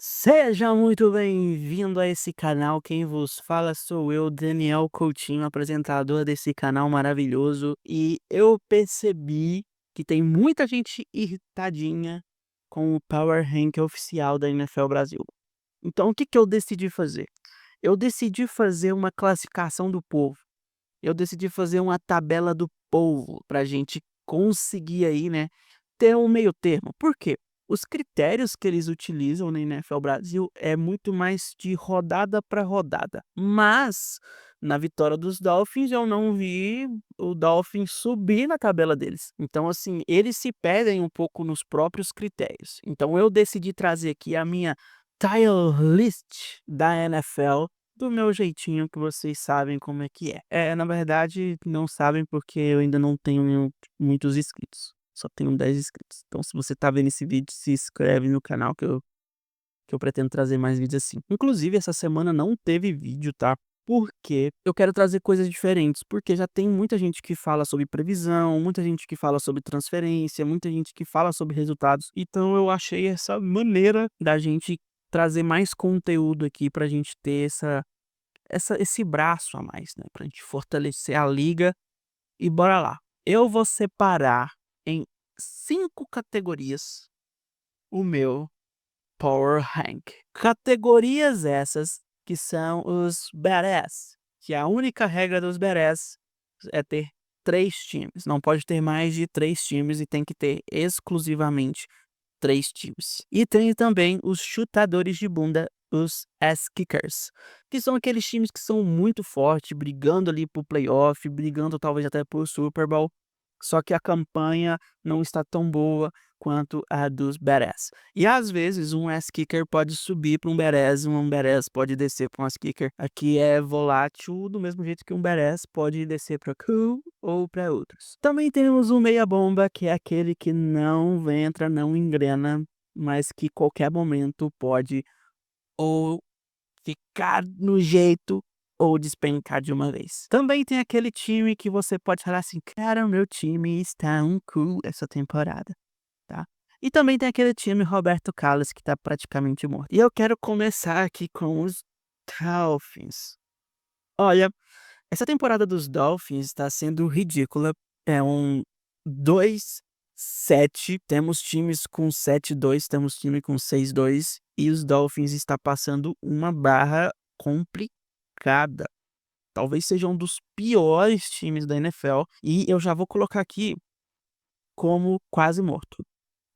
Seja muito bem-vindo a esse canal. Quem vos fala sou eu, Daniel Coutinho, apresentador desse canal maravilhoso. E eu percebi que tem muita gente irritadinha com o Power Rank oficial da NFL Brasil. Então, o que que eu decidi fazer? Eu decidi fazer uma classificação do povo. Eu decidi fazer uma tabela do povo para a gente conseguir aí, né, ter um meio termo. Por quê? Os critérios que eles utilizam na NFL Brasil é muito mais de rodada para rodada. Mas, na vitória dos Dolphins, eu não vi o Dolphins subir na tabela deles. Então, assim, eles se perdem um pouco nos próprios critérios. Então, eu decidi trazer aqui a minha tier list da NFL do meu jeitinho, que vocês sabem como é que é. Na verdade, não sabem porque eu ainda não tenho muitos inscritos. Só tenho 10 inscritos. Então, se você tá vendo esse vídeo, se inscreve no canal que eu pretendo trazer mais vídeos assim. Inclusive, essa semana não teve vídeo, tá? Porque eu quero trazer coisas diferentes. Porque já tem muita gente que fala sobre previsão, muita gente que fala sobre transferência, muita gente que fala sobre resultados. Então, eu achei essa maneira da gente trazer mais conteúdo aqui pra gente ter esse braço a mais, né, pra gente fortalecer a liga e bora lá. Eu vou separar em 5 categorias o meu Power Rank. Categorias essas que são os badass, que a única regra dos badass é ter 3 times, não pode ter mais de 3 times e tem que ter exclusivamente 3 times. E tem também os chutadores de bunda, os ass kickers, que são aqueles times que são muito fortes, brigando ali por playoff, brigando talvez até por Super Bowl, só que a campanha não está tão boa quanto a dos badass. E às vezes um ass kicker pode subir para um badass pode descer para um ass kicker. Aqui é volátil do mesmo jeito que um badass pode descer para cool ou para outros. Também temos o meia bomba, que é aquele que não entra, não engrena, mas que qualquer momento pode ou ficar no jeito ou despencar de uma vez. Também tem aquele time que você pode falar assim: "Cara, o meu time está um cu essa temporada", tá. E também tem aquele time Roberto Carlos que tá praticamente morto. E eu quero começar aqui com os Dolphins. Olha, essa temporada dos Dolphins está sendo ridícula. É um 2-7. Temos times com 7-2, temos time com 6-2 e os Dolphins está passando uma barra complicada. Talvez seja um dos piores times da NFL e eu já vou colocar aqui como quase morto,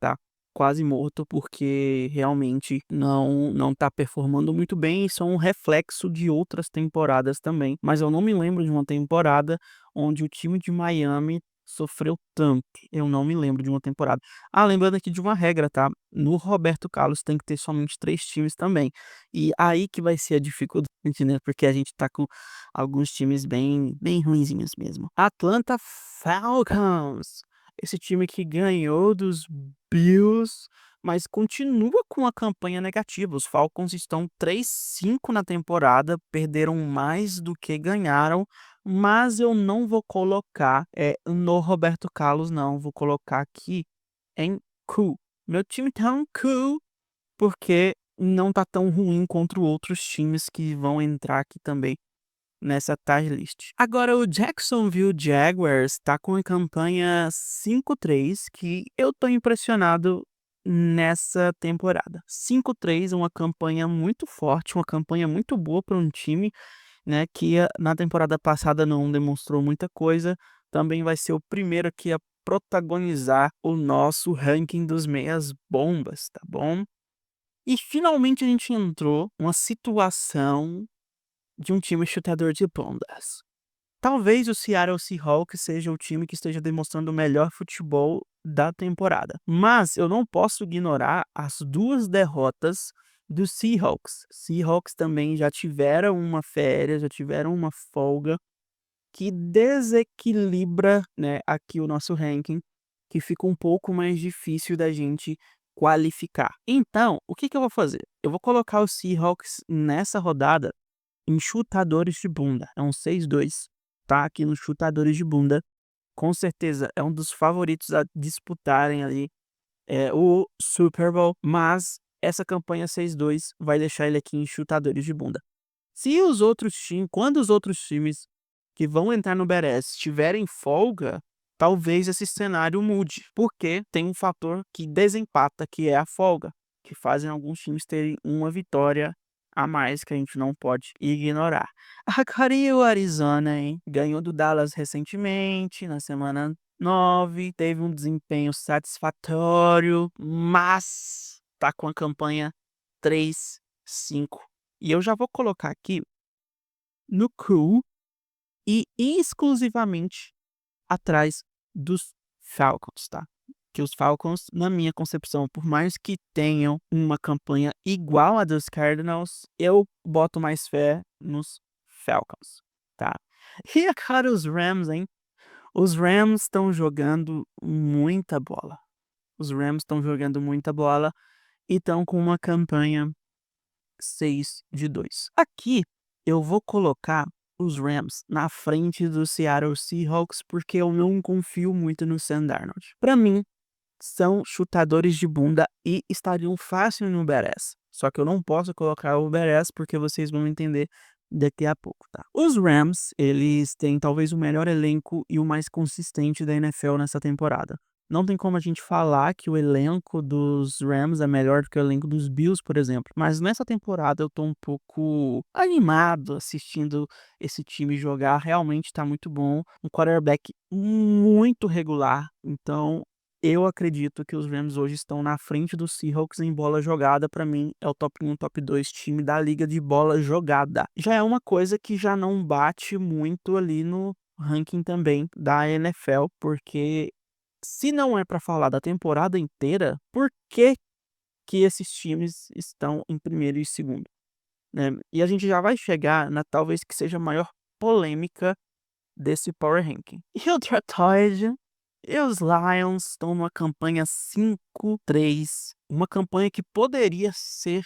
tá? Quase morto, porque realmente não tá performando muito bem. Isso é um reflexo de outras temporadas também, mas eu não me lembro de uma temporada onde o time de Miami sofreu tanto. Eu não me lembro de uma temporada. Ah, lembrando aqui de uma regra, tá? No Roberto Carlos tem que ter somente 3 times também. E aí que vai ser a dificuldade, né? Porque a gente tá com alguns times bem ruinzinhos mesmo. Atlanta Falcons. Esse time que ganhou dos Bills, mas continua com a campanha negativa. Os Falcons estão 3-5 na temporada, perderam mais do que ganharam, mas eu não vou colocar, no Roberto Carlos não, vou colocar aqui em cool. Meu time tá um cool, porque não tá tão ruim contra outros times que vão entrar aqui também nessa tier list. Agora o Jacksonville Jaguars tá com a campanha 5-3, que eu tô impressionado nessa temporada. 5-3 é uma campanha muito forte, uma campanha muito boa para um time, né, que na temporada passada não demonstrou muita coisa. Também vai ser o primeiro aqui a protagonizar o nosso ranking dos meias bombas, tá bom? E finalmente a gente entrou numa situação de um time chutador de bundas. Talvez o Seattle Seahawks seja o time que esteja demonstrando o melhor futebol da temporada, mas eu não posso ignorar as 2 derrotas dos Seahawks. Seahawks também já tiveram uma férias, já tiveram uma folga que desequilibra, né, aqui o nosso ranking, que fica um pouco mais difícil da gente qualificar. Então, o que que eu vou fazer? Eu vou colocar os Seahawks nessa rodada em chutadores de bunda. É um 6-2, tá aqui nos chutadores de bunda. Com certeza é um dos favoritos a disputarem ali, o Super Bowl, mas essa campanha 6-2 vai deixar ele aqui em chutadores de bunda. Se os outros times, quando os outros times que vão entrar no BRS tiverem folga, talvez esse cenário mude, porque tem um fator que desempata, que é a folga, que fazem alguns times terem uma vitória a mais que a gente não pode ignorar. Agora e o Arizona, hein? Ganhou do Dallas recentemente, na semana 9, teve um desempenho satisfatório, mas tá com a campanha 3-5. E eu já vou colocar aqui no crew e exclusivamente atrás dos Falcons, tá? Que os Falcons, na minha concepção, por mais que tenham uma campanha igual a dos Cardinals, eu boto mais fé nos Falcons, tá? E agora os Rams, hein? Os Rams estão jogando muita bola. Os Rams estão jogando muita bola e estão com uma campanha 6-2. Aqui eu vou colocar os Rams na frente do Seattle Seahawks porque eu não confio muito no Sam Darnold. Para mim, são chutadores de bunda e estariam fácil no BRS. Só que eu não posso colocar o BRS porque vocês vão entender daqui a pouco, tá? Os Rams, eles têm talvez o melhor elenco e o mais consistente da NFL nessa temporada. Não tem como a gente falar que o elenco dos Rams é melhor do que o elenco dos Bills, por exemplo. Mas nessa temporada eu tô um pouco animado assistindo esse time jogar. Realmente tá muito bom. Um quarterback muito regular. Então, eu acredito que os Rams hoje estão na frente dos Seahawks em bola jogada. Para mim, é o top 1, top 2 time da liga de bola jogada. Já é uma coisa que já não bate muito ali no ranking também da NFL, porque se não é para falar da temporada inteira, por que que esses times estão em primeiro e segundo, né? E a gente já vai chegar na talvez que seja a maior polêmica desse Power Ranking. E o Detroit e os Lions estão numa campanha 5-3, uma campanha que poderia ser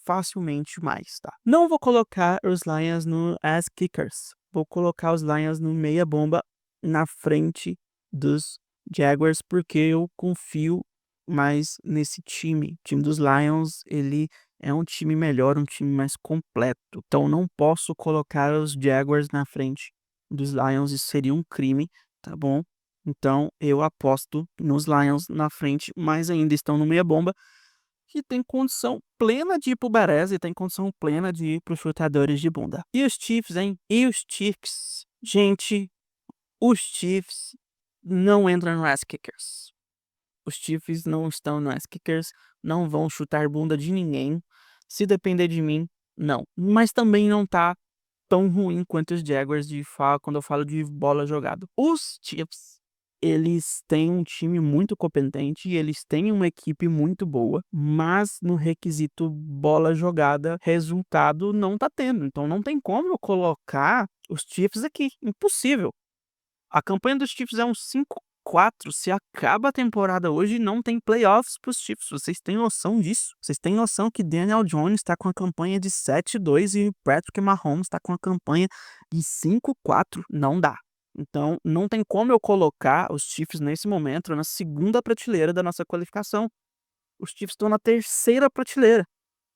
facilmente mais, tá? Não vou colocar os Lions no Ass Kickers, vou colocar os Lions no meia bomba na frente dos Jaguars, porque eu confio mais nesse time. O time dos Lions, ele é um time melhor, um time mais completo. Então não posso colocar os Jaguars na frente dos Lions, isso seria um crime, tá bom? Então eu aposto nos Lions na frente, mas ainda estão no meia bomba, que tem condição plena de ir pro Berez e tem condição plena de ir pros chutadores de bunda. E os Chiefs, hein? E os Chiefs? Gente, os Chiefs não entram no ass kickers. Os Chiefs não estão no ass kickers, não vão chutar bunda de ninguém. Se depender de mim, não. Mas também não tá tão ruim quanto os Jaguars quando eu falo de bola jogada. Os Chiefs, eles têm um time muito competente e eles têm uma equipe muito boa, mas no requisito bola jogada, resultado não tá tendo. Então não tem como eu colocar os Chiefs aqui, impossível. A campanha dos Chiefs é um 5-4. Se acaba a temporada hoje, não tem playoffs pros Chiefs. Vocês têm noção disso? Vocês têm noção que Daniel Jones tá com a campanha de 7-2 e Patrick Mahomes tá com a campanha de 5-4? Não dá. Então, não tem como eu colocar os Chiefs nesse momento na segunda prateleira da nossa qualificação. Os Chiefs estão na terceira prateleira.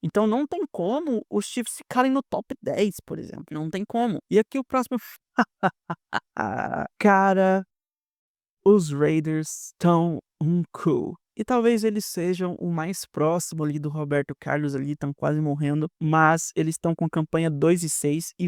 Então não tem como os Chiefs ficarem no top 10, por exemplo. Não tem como. E aqui o próximo. Cara, os Raiders estão um cool. E talvez eles sejam o mais próximo ali do Roberto Carlos ali, estão quase morrendo. Mas eles estão com campanha 2-6 e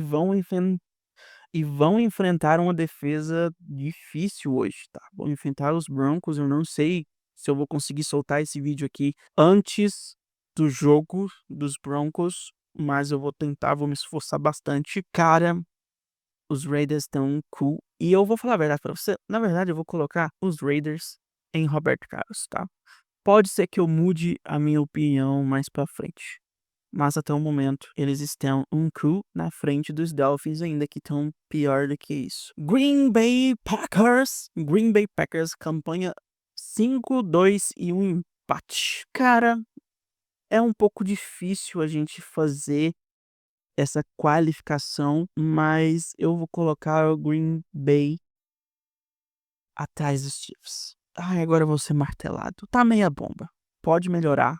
vão enfrentar uma defesa difícil hoje, tá? Vão enfrentar os Broncos. Eu não sei se eu vou conseguir soltar esse vídeo aqui antes do jogo dos Broncos, mas eu vou tentar, vou me esforçar bastante. Cara, os Raiders estão cool. E eu vou falar a verdade pra você. Na verdade, eu vou colocar os Raiders em Roberto Carlos, tá? Pode ser que eu mude a minha opinião mais pra frente. Mas até o momento, eles estão um cool na frente dos Dolphins, ainda que estão pior do que isso. Green Bay Packers. Green Bay Packers, campanha 5-2 e um empate. Cara, é um pouco difícil a gente fazer essa qualificação, mas eu vou colocar o Green Bay atrás dos Chiefs. Ai, agora eu vou ser martelado. Tá meia bomba. Pode melhorar,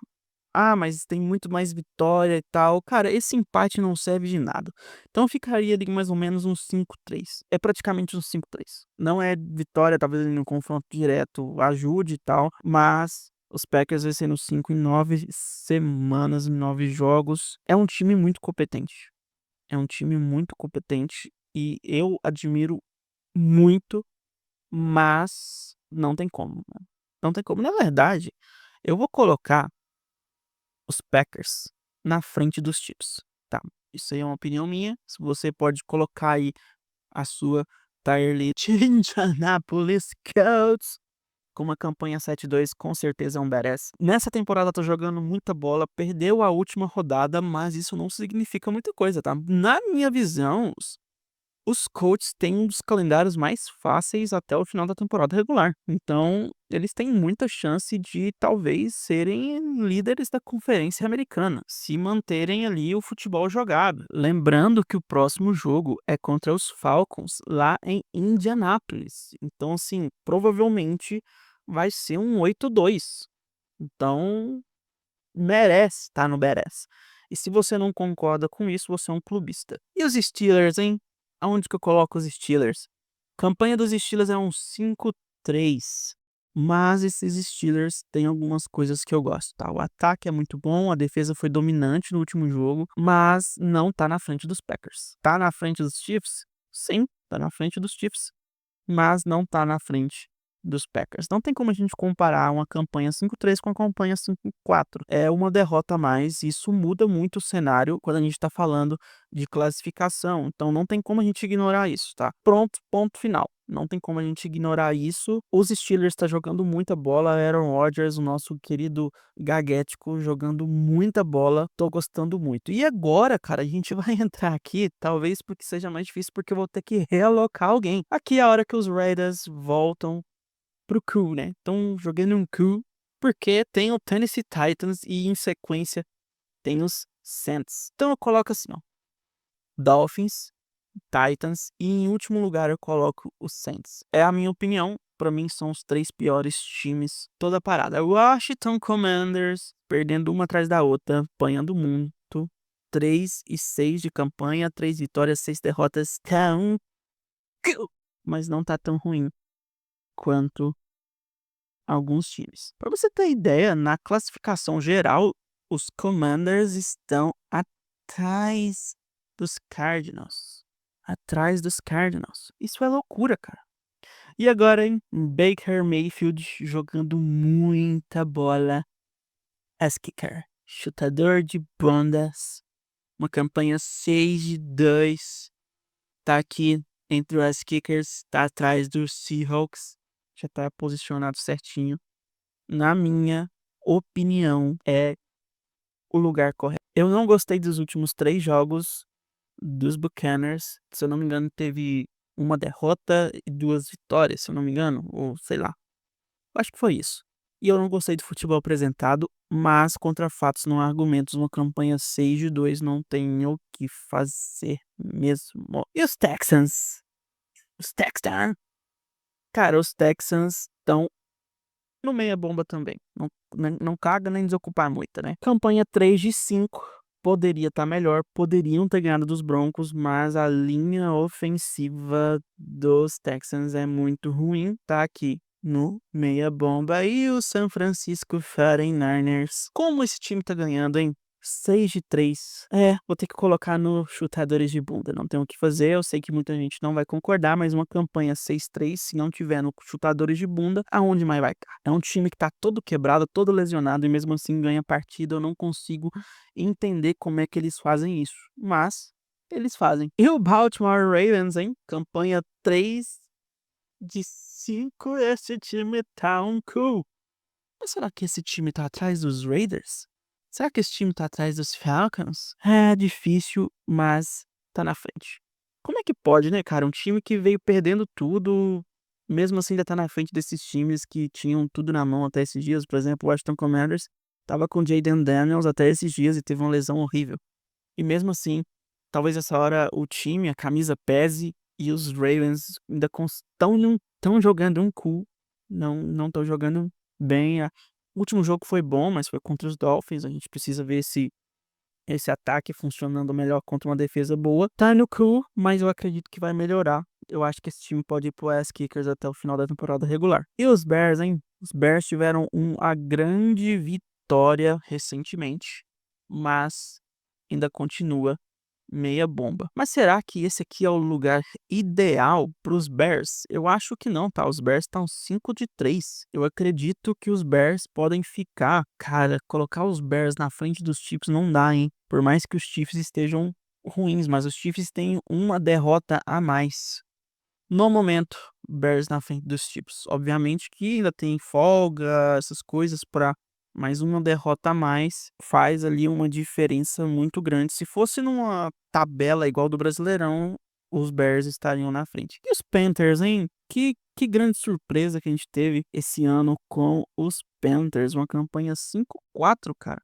"Ah, mas tem muito mais vitória e tal". Cara, esse empate não serve de nada. Então eu ficaria ali mais ou menos uns 5-3. É praticamente uns 5-3. Não é vitória, talvez no confronto direto ajude e tal, mas os Packers vencendo 5 em 9 semanas, em 9 jogos. É um time muito competente. É um time muito competente e eu admiro muito, mas não tem como, né. Não tem como. Na verdade, eu vou colocar os Packers na frente dos Chiefs, tá. Isso aí é uma opinião minha, se você pode colocar aí a sua tier list Indianapolis Colts com uma campanha 7-2 com certeza é um badass. Nessa temporada tá jogando muita bola, perdeu a última rodada, mas isso não significa muita coisa, tá. Na minha visão, os Colts têm um dos calendários mais fáceis até o final da temporada regular. Então, eles têm muita chance de talvez serem líderes da Conferência Americana, se manterem ali o futebol jogado. Lembrando que o próximo jogo é contra os Falcons lá em Indianápolis. Então, assim, provavelmente vai ser um 8-2. Então, merece estar no badass. E se você não concorda com isso, você é um clubista. E os Steelers, hein? Aonde que eu coloco os Steelers? Campanha dos Steelers é um 5-3. Mas esses Steelers têm algumas coisas que eu gosto, tá? O ataque é muito bom, a defesa foi dominante no último jogo, mas não tá na frente dos Packers. Tá na frente dos Chiefs? Sim, tá na frente dos Chiefs, mas não tá na frente dos Packers. Não tem como a gente comparar uma campanha 5-3 com a campanha 5-4. É uma derrota a mais, e isso muda muito o cenário quando a gente tá falando de classificação. Então não tem como a gente ignorar isso, tá? Pronto, ponto final. Não tem como a gente ignorar isso. Os Steelers tá jogando muita bola. Aaron Rodgers, o nosso querido gaguético, jogando muita bola. Tô gostando muito. E agora, cara, a gente vai entrar aqui, talvez porque seja mais difícil, porque eu vou ter que realocar alguém. Aqui é a hora que os Raiders voltam pro Cu, né? Estão jogando um Cu, porque tem o Tennessee Titans e em sequência tem os Saints. Então eu coloco assim, ó, Dolphins, Titans e em último lugar eu coloco os Saints. É a minha opinião, pra mim são os 3 piores times toda a parada. Washington Commanders perdendo uma atrás da outra, apanhando muito. 3-6 de campanha, 3 vitórias, 6 derrotas, tá um cu, mas não tá tão ruim quanto alguns times. Para você ter ideia, na classificação geral, os Commanders estão atrás dos Cardinals. Atrás dos Cardinals. Isso é loucura, cara. E agora, hein? Baker Mayfield jogando muita bola as kicker. Chutador de bundas. Uma campanha 6-2. Tá aqui entre os kickers. Tá atrás dos Seahawks. Já tá posicionado certinho. Na minha opinião, é o lugar correto. Eu não gostei dos últimos 3 jogos dos Buccaneers. Se eu não me engano, teve uma derrota e 2 vitórias, se eu não me engano, ou sei lá. Acho que foi isso. E eu não gostei do futebol apresentado, mas contra fatos não há argumentos. Uma campanha 6-2 não tem o que fazer mesmo. E os Texans? Os Texans? Cara, os Texans estão no meia bomba também, não caga nem desocupar muita, né. Campanha 3-5, poderia estar melhor, poderiam ter ganhado dos Broncos, mas a linha ofensiva dos Texans é muito ruim, tá aqui no meia bomba. E o San Francisco 49ers, como esse time tá ganhando, hein? 6-3. É, vou ter que colocar no chutadores de bunda, não tem o que fazer, eu sei que muita gente não vai concordar, mas uma campanha 6-3, se não tiver no chutadores de bunda, aonde mais vai estar? É um time que tá todo quebrado, todo lesionado e mesmo assim ganha partida, eu não consigo entender como é que eles fazem isso, mas eles fazem. E o Baltimore Ravens, hein? Campanha 3-5, esse time tá um cu. Mas será que esse time tá atrás dos Raiders? Será que esse time tá atrás dos Falcons? É difícil, mas tá na frente. Como é que pode, né, cara? Um time que veio perdendo tudo, mesmo assim ainda tá na frente desses times que tinham tudo na mão até esses dias. Por exemplo, o Washington Commanders tava com Jayden Daniels até esses dias e teve uma lesão horrível. E mesmo assim, talvez essa hora o time, a camisa pese e os Ravens ainda estão jogando um cu. Não estão jogando bem. O último jogo foi bom, mas foi contra os Dolphins, a gente precisa ver esse ataque funcionando melhor contra uma defesa boa. Tá no cu, mas eu acredito que vai melhorar. Eu acho que esse time pode ir pro Ass Kickers até o final da temporada regular. E os Bears, hein? Os Bears tiveram uma grande vitória recentemente, mas ainda continua meia bomba. Mas será que esse aqui é o lugar ideal para os Bears? Eu acho que não, tá? Os Bears estão 5-3. Eu acredito que os Bears podem ficar. Cara, colocar os Bears na frente dos Chiefs não dá, hein? Por mais que os Chiefs estejam ruins, mas os Chiefs têm uma derrota a mais. No momento, Bears na frente dos Chiefs. Obviamente que ainda tem folga, essas coisas para mais uma derrota a mais faz ali uma diferença muito grande. Se fosse numa tabela igual do Brasileirão, os Bears estariam na frente. E os Panthers, hein? Que grande surpresa que a gente teve esse ano com os Panthers. Uma campanha 5-4, cara.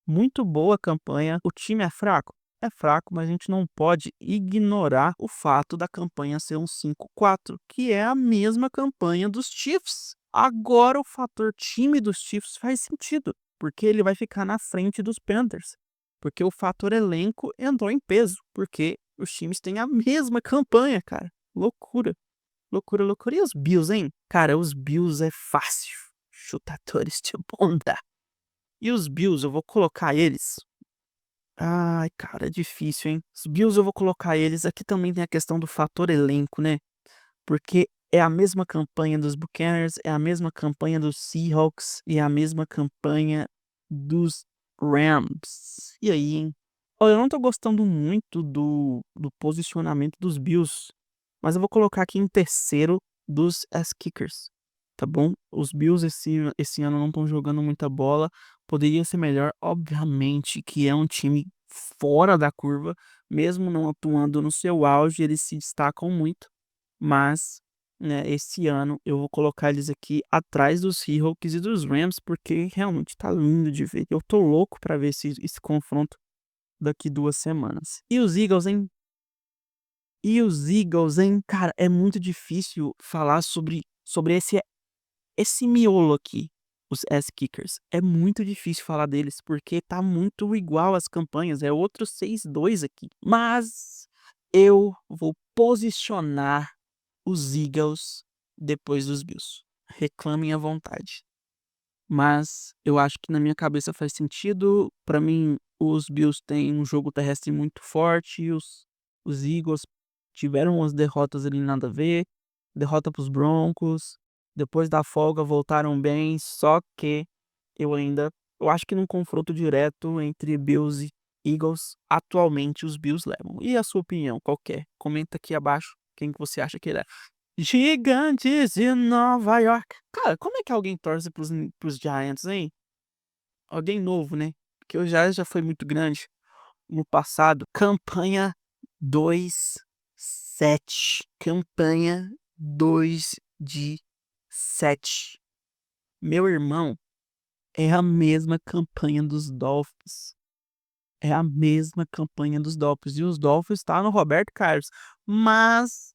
Muito boa campanha. O time é fraco? É fraco, mas a gente não pode ignorar o fato da campanha ser um 5-4, que é a mesma campanha dos Chiefs. Agora o fator time dos Chiefs faz sentido, porque ele vai ficar na frente dos Panthers. Porque o fator elenco entrou em peso, porque os times têm a mesma campanha, cara. Loucura. Loucura, loucura. E os Bills, hein? Cara, os Bills é fácil. Chutadores de bunda. E os Bills, eu vou colocar eles. Ai, cara, é difícil, hein? Os Bills eu vou colocar eles. Aqui também tem a questão do fator elenco, né? Porque é a mesma campanha dos Buccaneers, é a mesma campanha dos Seahawks e é a mesma campanha dos Rams. E aí, hein? Olha, eu não tô gostando muito do posicionamento dos Bills, mas eu vou colocar aqui em terceiro dos Ass Kickers, tá bom? Os Bills esse ano não estão jogando muita bola, poderia ser melhor. Obviamente que é um time fora da curva, mesmo não atuando no seu auge, eles se destacam muito, mas, né, esse ano eu vou colocar eles aqui atrás dos Seahawks e dos Rams, porque realmente tá lindo de ver. Eu tô louco pra ver esse confronto daqui 2 semanas. E os Eagles, hein? E os Eagles, hein? Cara, é muito difícil falar sobre esse miolo aqui, os Ass Kickers. É muito difícil falar deles, porque tá muito igual as campanhas, é outro 6-2 aqui. Mas eu vou posicionar os Eagles depois dos Bills. Reclamem à vontade. Mas eu acho que na minha cabeça faz sentido. Pra mim, os Bills têm um jogo terrestre muito forte. E os Eagles tiveram umas derrotas ali nada a ver. Derrota pros Broncos. Depois da folga voltaram bem. Só que eu ainda. Eu acho que num confronto direto entre Bills e Eagles, atualmente os Bills levam. E a sua opinião, qual que é? Comenta aqui abaixo quem que você acha que ele é. Gigantes de Nova York. Cara, como é que alguém torce pros Giants, hein? Alguém novo, né? Porque o Giants já foi muito grande no passado. Campanha 2-7. Campanha 2-7. Meu irmão, é a mesma campanha dos Dolphins. É a mesma campanha dos Dolphins. E os Dolphins tá no Roberto Carlos. Mas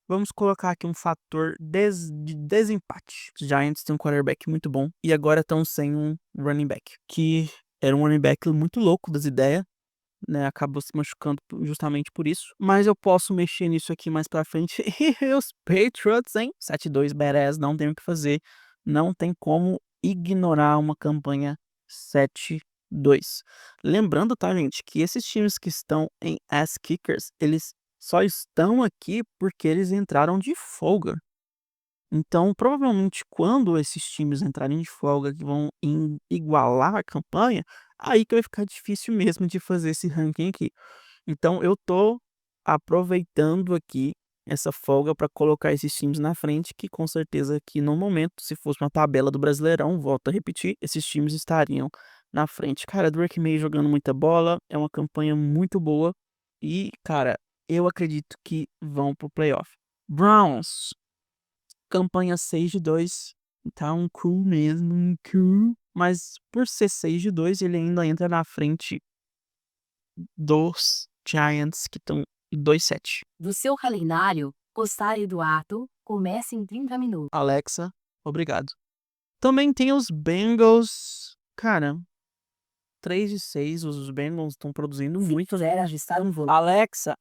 vamos colocar aqui um fator de desempate. Os Giants têm um quarterback muito bom e agora estão sem um running back, que era um running back muito louco das ideias, né? Acabou se machucando justamente por isso. Mas eu posso mexer nisso aqui mais pra frente. E os Patriots, hein? 7-2, badass, não tem o que fazer. Não tem como ignorar uma campanha 7-2. Lembrando, tá, gente, que esses times que estão em Ass Kickers, eles só estão aqui porque eles entraram de folga. Então, provavelmente, quando esses times entrarem de folga que vão igualar a campanha, aí que vai ficar difícil mesmo de fazer esse ranking aqui. Então, eu tô aproveitando aqui essa folga para colocar esses times na frente, que com certeza aqui no momento, se fosse uma tabela do Brasileirão, volto a repetir, esses times estariam na frente. Cara, Drake May jogando muita bola, é uma campanha muito boa e, cara, eu acredito que vão pro playoff. Browns, campanha 6-2, tá um cool mesmo, um cool. Mas por ser 6-2, ele ainda entra na frente dos Giants, que estão 2-7. Do seu calendário, postar Eduardo, começa em 30 minutos. Alexa, obrigado. Também tem os Bengals, cara, 3-6, os Bengals estão produzindo muito. Alexa,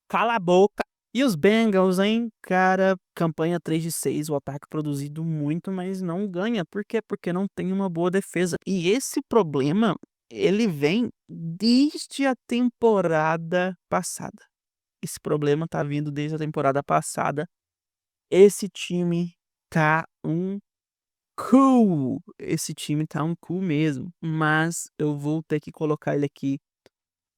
cala a boca. E os Bengals, hein, cara, campanha 3-6, o ataque produzido muito, mas não ganha. Por quê? Porque não tem uma boa defesa. E esse problema, ele vem desde a temporada passada. Esse problema tá vindo desde a temporada passada. Esse time tá um cu. Esse time tá um cu mesmo. Mas eu vou ter que colocar ele aqui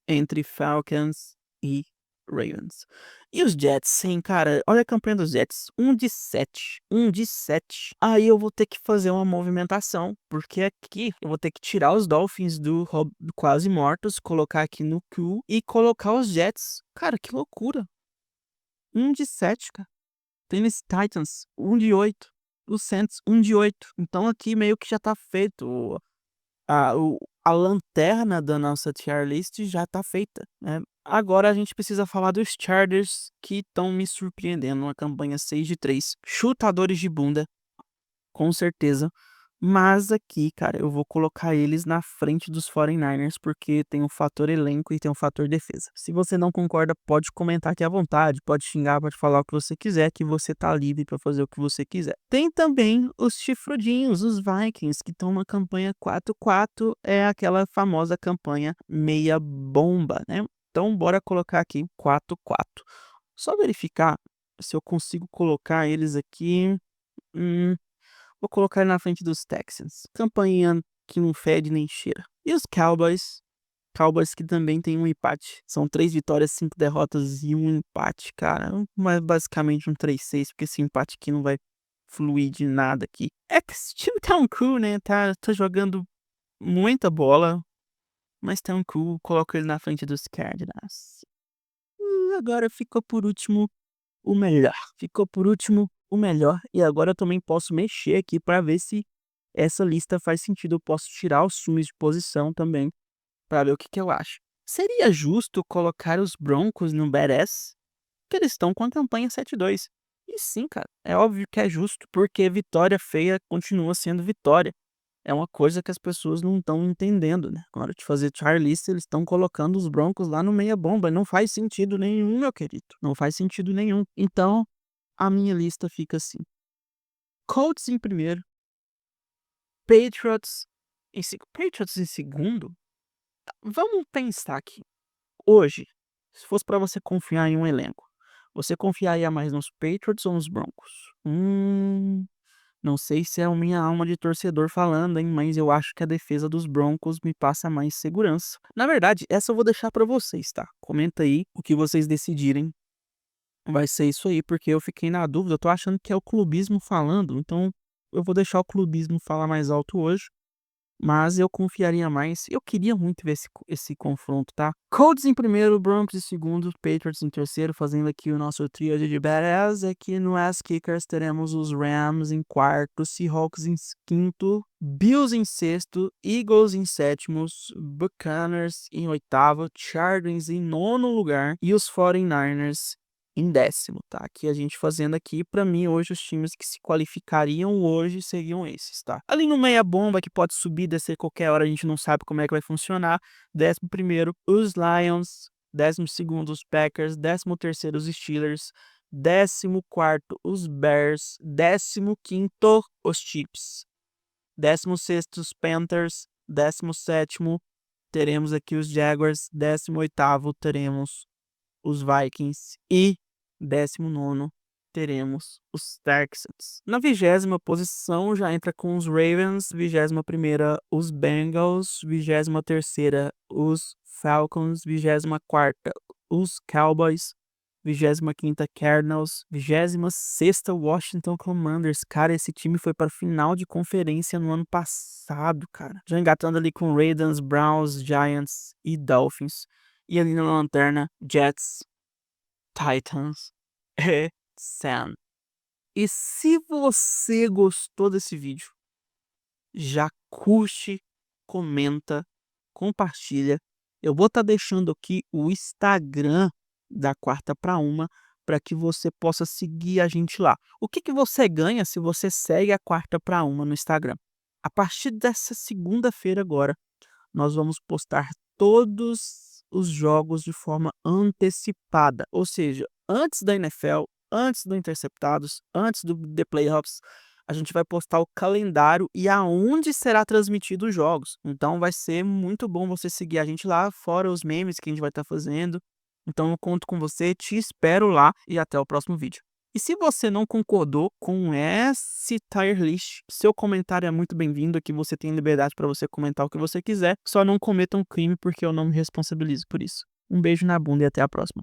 entre Falcons e Ravens. E os Jets, sim, cara, olha a campanha dos Jets, 1-7, 1-7. Aí eu vou ter que fazer uma movimentação, porque aqui eu vou ter que tirar os Dolphins do quase mortos, colocar aqui no Q e colocar os Jets. Cara, que loucura. 1-7, cara. Tennessee Titans, 1-8. Os Saints, 1-8. Então aqui meio que já tá feito. A lanterna da nossa tier list já tá feita, né. Agora a gente precisa falar dos Chargers, que estão me surpreendendo, uma campanha 6-3, chutadores de bunda, com certeza. Mas aqui, cara, eu vou colocar eles na frente dos 49ers, porque tem o fator elenco e tem o fator defesa. Se você não concorda, pode comentar aqui à vontade, pode xingar, pode falar o que você quiser, que você tá livre pra fazer o que você quiser. Tem também os chifrudinhos, os Vikings, que estão na campanha 4-4, é aquela famosa campanha meia bomba, né? Então bora colocar aqui 4-4. Só verificar se eu consigo colocar eles aqui. Hum, Vou colocar ele na frente dos Texans. Campanha que não fede nem cheira. E os Cowboys? Cowboys que também tem um empate. São 3 vitórias, 5 derrotas e um empate, cara. Mas basicamente um 3-6, porque esse empate aqui não vai fluir de nada aqui. É que esse time tá um cu, né? Tá jogando muita bola, mas tá um cu. Coloco ele na frente dos Cardinals. E agora ficou por último o melhor. Ficou por último o melhor. E agora eu também posso mexer aqui para ver se essa lista faz sentido. Eu posso tirar os times de posição também para ver o que que eu acho. Seria justo colocar os Broncos no badass? Porque eles estão com a campanha 7-2. E sim, cara, é óbvio que é justo, porque vitória feia continua sendo vitória. É uma coisa que as pessoas não estão entendendo, né? Na hora de fazer tier list, eles estão colocando os Broncos lá no meia bomba. Não faz sentido nenhum, meu querido. Não faz sentido nenhum. Então, a minha lista fica assim: Colts em primeiro, Patriots em segundo. Vamos pensar aqui. Hoje, se fosse para você confiar em um elenco, você confiaria mais nos Patriots ou nos Broncos? Não sei se é a minha alma de torcedor falando, hein, mas eu acho que a defesa dos Broncos me passa mais segurança. Na verdade, essa eu vou deixar pra vocês, tá? Comenta aí o que vocês decidirem. Vai ser isso aí, porque eu fiquei na dúvida. Eu tô achando que é o clubismo falando, então eu vou deixar o clubismo falar mais alto hoje. Mas eu confiaria mais. Eu queria muito ver esse confronto, tá? Colts em primeiro, Broncos em segundo, Patriots em terceiro, fazendo aqui o nosso trio de badass. Aqui no Ass Kickers teremos os Rams em quarto, Seahawks em quinto, Bills em sexto, Eagles em sétimo, Buccaneers em oitavo, Chargers em nono lugar e os 49ers em décimo, tá? Aqui a gente fazendo aqui, pra mim, hoje, os times que se qualificariam hoje seriam esses, tá? Ali no meia bomba, que pode subir, descer qualquer hora, a gente não sabe como é que vai funcionar. 11º, os Lions. 12º, os Packers. 13º, os Steelers. 14º, os Bears. 15º, os Chiefs. 16º, os Panthers. 17º, teremos aqui os Jaguars. 18º, teremos os Vikings e 19º teremos os Texans. Na 20ª posição já entra com os Ravens, 21ª os Bengals, 23ª os Falcons, 24ª os Cowboys, 25ª Cardinals, 26ª Washington Commanders. Cara, esse time foi para final de conferência no ano passado, cara. Já engatando ali com Raiders, Browns, Giants e Dolphins. E ali na lanterna, Jets, Titans e Sam. E se você gostou desse vídeo, já curte, comenta, compartilha. Eu vou estar deixando aqui o Instagram da Quarta para Uma para que você possa seguir a gente lá. O que que você ganha se você segue a Quarta para Uma no Instagram? A partir dessa segunda-feira agora, nós vamos postar todos os jogos de forma antecipada, ou seja, antes da NFL, antes do Interceptados, antes do The Playoffs, a gente vai postar o calendário e aonde será transmitido os jogos. Então vai ser muito bom você seguir a gente lá, fora os memes que a gente vai estar fazendo. Então eu conto com você, te espero lá e até o próximo vídeo. E se você não concordou com esse tier list, seu comentário é muito bem-vindo, aqui você tem liberdade para você comentar o que você quiser, só não cometa um crime porque eu não me responsabilizo por isso. Um beijo na bunda e até a próxima.